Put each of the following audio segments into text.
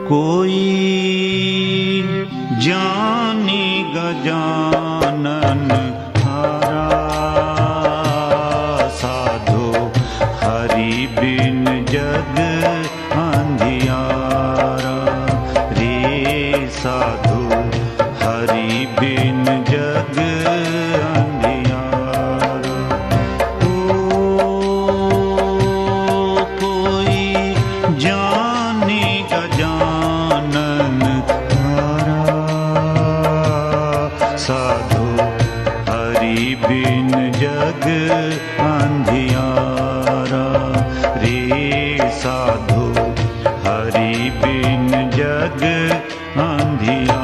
कोई जानी गजानन हारा, साधो हरि बिन जग अंधियारा। रे साधो हरि बिन जग अंधियारा। कोई जानी गजानन हारा, साधो हरि बिन जग अंधियारा। रे साधो हरि बिन जग अंधियारा।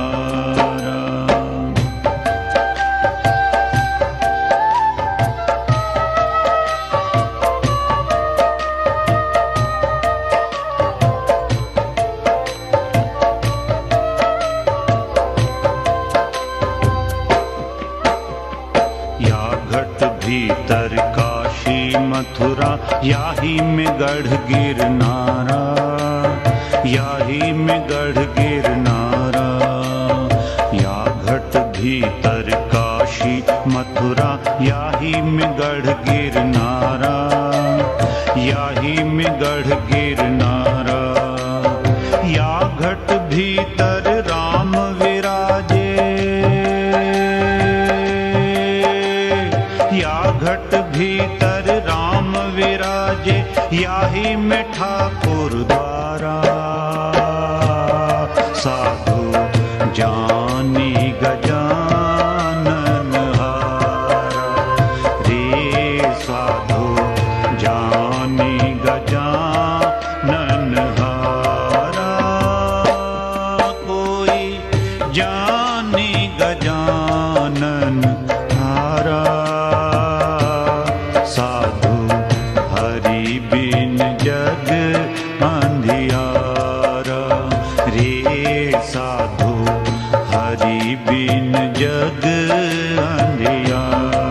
या घट भीतर काशी मथुरा, याही में गढ़ गिरनारा। याही में गढ़ गिरनारा। या घट भीतर काशी मथुरा, याही में गढ़ गिरनारा। याही में गढ़ गिरनारा। या घट भीतर राम विराजे। या घट भीतर राम विराजे, याही में ठाकुर द्वारा। साधु जानी गजानन हारा। रे साधु जानी गजानन हारा। कोई जानी गजानन हारा, साधु हरि बिन जग अंधियारा। रे साधु हरि बिन जग अंधियारा।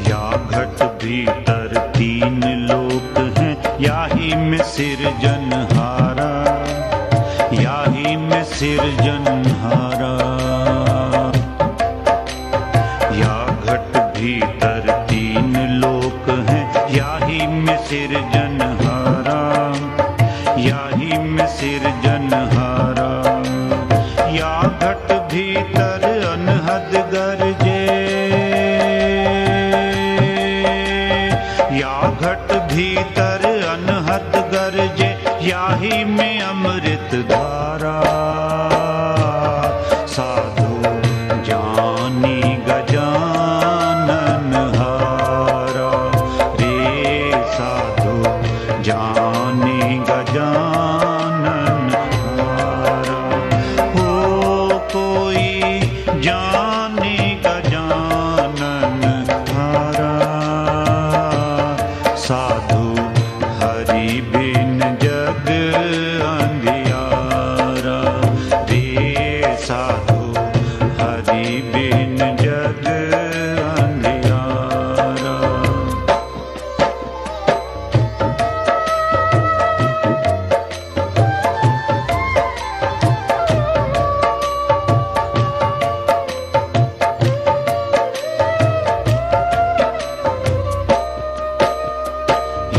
या घट भीतर तीन लोक हैं, याही में सिरजनहारा। याही में सिरजनहारा। या घट भीतर तीन लोक हैं, याही में सिरजनहारा। याही में सिरजनहारा। या घट भीतर अनहद गरजे। या घट भीतर अनहद गरजे, याही में अमृत धारा। साधु जानी गजानन हारा। रे साधु जानी गजानन हारा। हो कोई जानी गजानन हारा, साधु हरि बिन जग अंधियारा। रे साधु हरि बिन जग अंधियारा।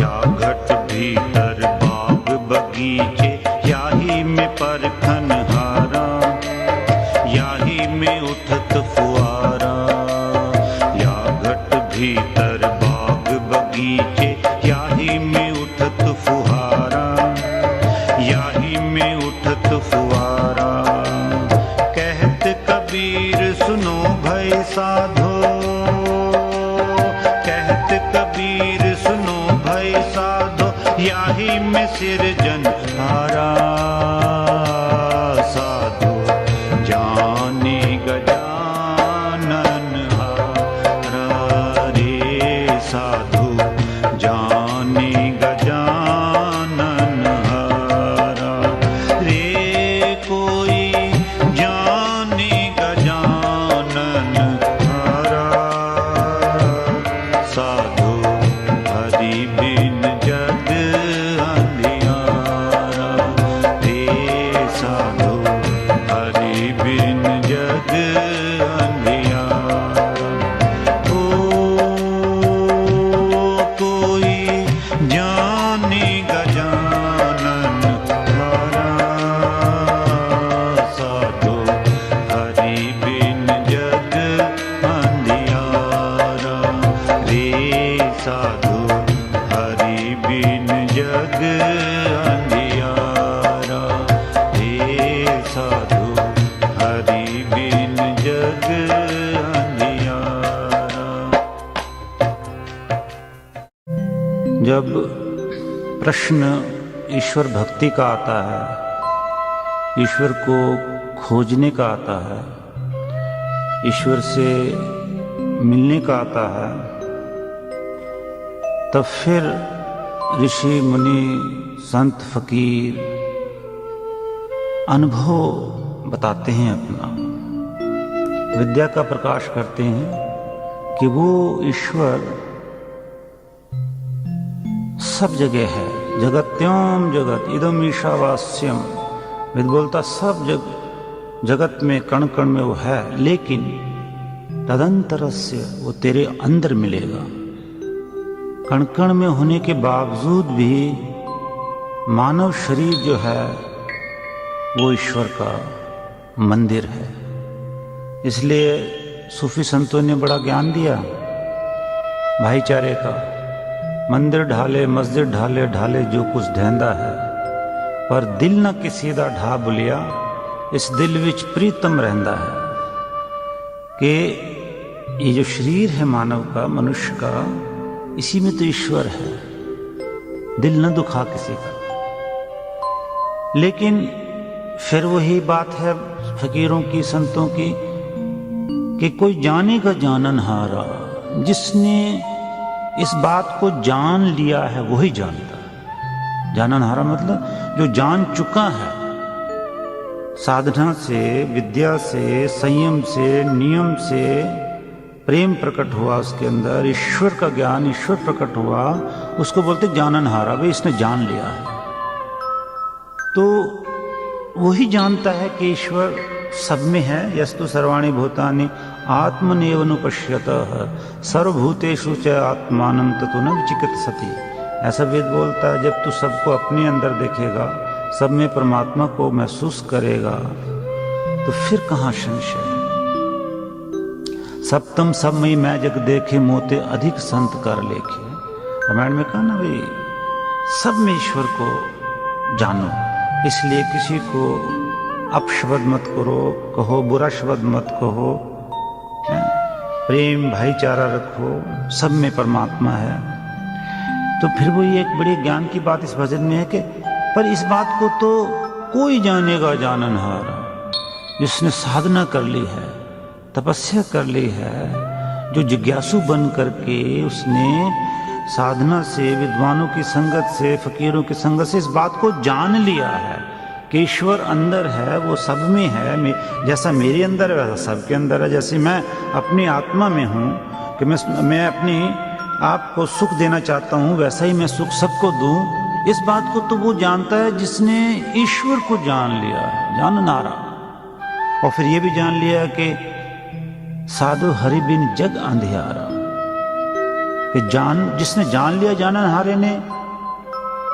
या घट भीतर बाग बगीचे, याही में परखन हारा। याही में उठत फुआरा। या घट भीतर बाग बगीचे, याही में उठत फुहारा। याही में उठत फुआरा। कहत कबीर सुनो भई साधो। कहत कबीर सुनो भई साधो, याही में सिरजनहारा। साधु जानी गजानन हारा। रे साधु जानी गजानन साधु हरि बिन जग अंधियारा। हे साधु हरि बिन जग अंधियारा। जब प्रश्न ईश्वर भक्ति का आता है, ईश्वर को खोजने का आता है, ईश्वर से मिलने का आता है, तब फिर ऋषि मुनि संत फकीर अनुभव बताते हैं, अपना विद्या का प्रकाश करते हैं कि वो ईश्वर सब जगह है। जगत्याम जगत इदम ईशावास्यम, वेद बोलता सब जगत में कण कण में वो है, लेकिन तदंतरस्य वो तेरे अंदर मिलेगा। कण कण में होने के बावजूद भी मानव शरीर जो है वो ईश्वर का मंदिर है। इसलिए सूफी संतों ने बड़ा ज्ञान दिया भाईचारे का। मंदिर ढाले मस्जिद ढाले, ढाले जो कुछ ढेंदा है, पर दिल न किसी दा ढा बुलिया, इस दिल विच प्रीतम रहंदा है। कि ये जो शरीर है मानव का, मनुष्य का, इसी में तो ईश्वर है। दिल न दुखा किसी का। लेकिन फिर वही बात है फकीरों की, संतों की, कि कोई जानेगा जाननहारा। जिसने इस बात को जान लिया है वही जानता है। जाननहारा मतलब जो जान चुका है, साधना से, विद्या से, संयम से, नियम से प्रेम प्रकट हुआ उसके अंदर, ईश्वर का ज्ञान, ईश्वर प्रकट हुआ, उसको बोलते जाननहारा। भाई इसने जान लिया है। तो वही जानता है कि ईश्वर सब में है। यस्तु सर्वाणि भूतानि आत्मनेवनुपश्यतः सर्वभूतेषु च आत्मानं ततो न विचिकित्सति। ऐसा वेद बोलता है, जब तू सबको अपने अंदर देखेगा, सब में परमात्मा को महसूस करेगा, तो फिर कहाँ संशय। सप्तम सब में मैं जग देखे, मोते अधिक संत कर लेखे। रामायण में कहा ना भाई, सब में ईश्वर को जानो। इसलिए किसी को अपशब्द मत कहो, बुरा शब्द मत कहो, प्रेम भाईचारा रखो, सब में परमात्मा है। तो फिर वो ये एक बड़ी ज्ञान की बात इस भजन में है कि पर इस बात को तो कोई जानेगा जाननहारा, जिसने साधना कर ली है, तपस्या कर ली है, जो जिज्ञासु बन करके उसने साधना से, विद्वानों की संगत से, फकीरों की संगत से इस बात को जान लिया है कि ईश्वर अंदर है, वो सब में है। जैसा मेरे अंदर है वैसा सबके अंदर है। जैसे मैं अपनी आत्मा में हूँ कि मैं अपनी आप को सुख देना चाहता हूँ, वैसा ही मैं सुख सबको दूँ। इस बात को तो वो जानता है जिसने ईश्वर को जान लिया है, जाननारा। और फिर ये भी जान लिया कि साधु हरि बिन जग अंधियारा, कि जिसने जान लिया जाननहारे ने,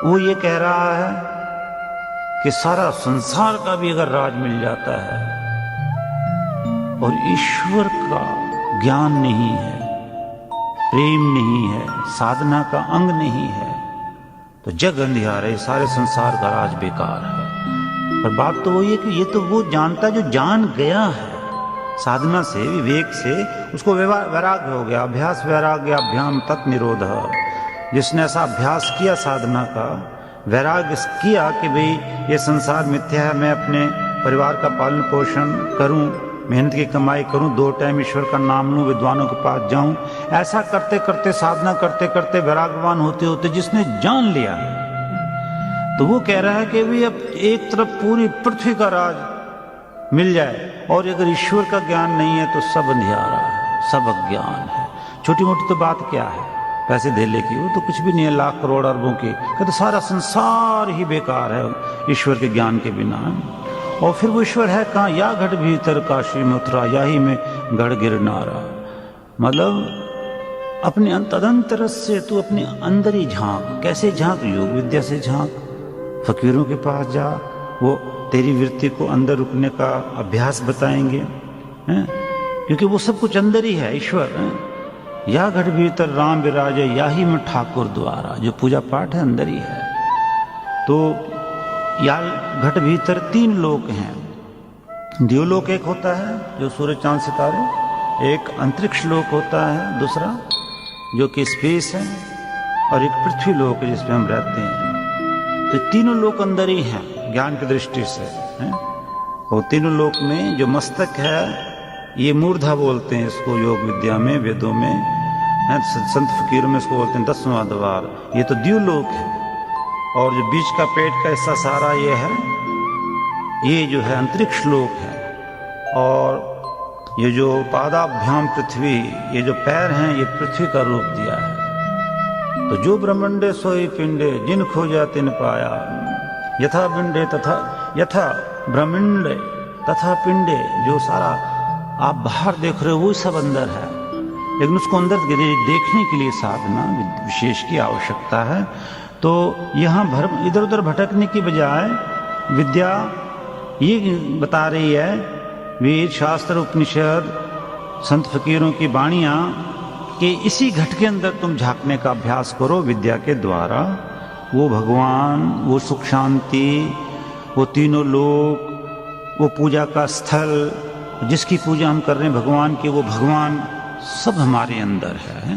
वो ये कह रहा है कि सारा संसार का भी अगर राज मिल जाता है और ईश्वर का ज्ञान नहीं है, प्रेम नहीं है, साधना का अंग नहीं है, तो जग अंधियार है, सारे संसार का राज बेकार है। पर बात तो वही है कि ये तो वो जानता है जो जान गया है साधना से, विवेक से, उसको वैराग्य हो गया। अभ्यास वैराग्य अभ्याम तत् निरोध। जिसने ऐसा अभ्यास किया साधना का, वैराग्य किया कि भाई ये संसार मिथ्या है, मैं अपने परिवार का पालन पोषण करूं, मेहनत की कमाई करूं, 2 टाइम ईश्वर का नाम लूं, विद्वानों के पास जाऊं, ऐसा करते करते, साधना करते करते, वैराग्यवान होते होते जिसने जान लिया, तो वो कह रहा है कि भाई अब एक तरफ पूरी पृथ्वी का राज मिल जाए और अगर ईश्वर का ज्ञान नहीं है तो सब अंधियारा है, सब अज्ञान है। छोटी मोटी तो बात क्या है, पैसे धेले की, वो तो कुछ भी नहीं है, लाख करोड़ अरबों की, कहते सारा संसार ही बेकार है ईश्वर के ज्ञान के बिना। और फिर वो ईश्वर है कहाँ, या घट भीतर काशी मथुरा, या ही में गढ़ गिरनारा। मतलब अपने तदंतर से तू अपने अंदर ही झांक। कैसे झांक? योग विद्या से झांक, फकीरों के पास जा, वो तेरी वृत्ति को अंदर रुकने का अभ्यास बताएंगे, हैं? क्योंकि वो सब कुछ अंदर ही है, ईश्वर है। या घट भीतर राम विराजे या ही में ठाकुर द्वारा। जो पूजा पाठ है अंदर ही है। तो या घट भीतर 3 लोक हैं। द्युलोक एक होता है जो सूर्य चांद सितारे, एक अंतरिक्ष लोक होता है दूसरा जो कि स्पेस है, और एक पृथ्वी लोक है जिसमें हम रहते हैं। तो तीनों लोक अंदर ही हैं ज्ञान की दृष्टि से हैं। और तीनों लोक में जो मस्तक है ये मूर्धा बोलते हैं इसको योग विद्या में, वेदों में हैं, संत फकीरों में इसको बोलते हैं 10वां द्वार। ये तो द्युलोक है। और जो बीच का पेट का हिस्सा सारा ये है, ये जो है अंतरिक्ष लोक है। और ये जो पादाभ्याम पृथ्वी, ये जो पैर हैं ये पृथ्वी का रूप दिया है। तो जो ब्रह्मंडे सोई पिंडे जिन खोजा तिन पाया, यथा पिंडे तथा यथा ब्रह्मंडे तथा पिंडे, जो सारा आप बाहर देख रहे हो वो सब अंदर है, लेकिन उसको अंदर देखने के लिए साधना विशेष की आवश्यकता है। तो यहाँ इधर उधर भटकने की बजाय विद्या ये बता रही है, वेद शास्त्र उपनिषद संत फकीरों की वाणियाँ, कि इसी घट के अंदर तुम झांकने का अभ्यास करो विद्या के द्वारा। वो भगवान, वो सुख शांति, वो तीनों लोक, वो पूजा का स्थल जिसकी पूजा हम कर रहे हैं भगवान की, वो भगवान सब हमारे अंदर है।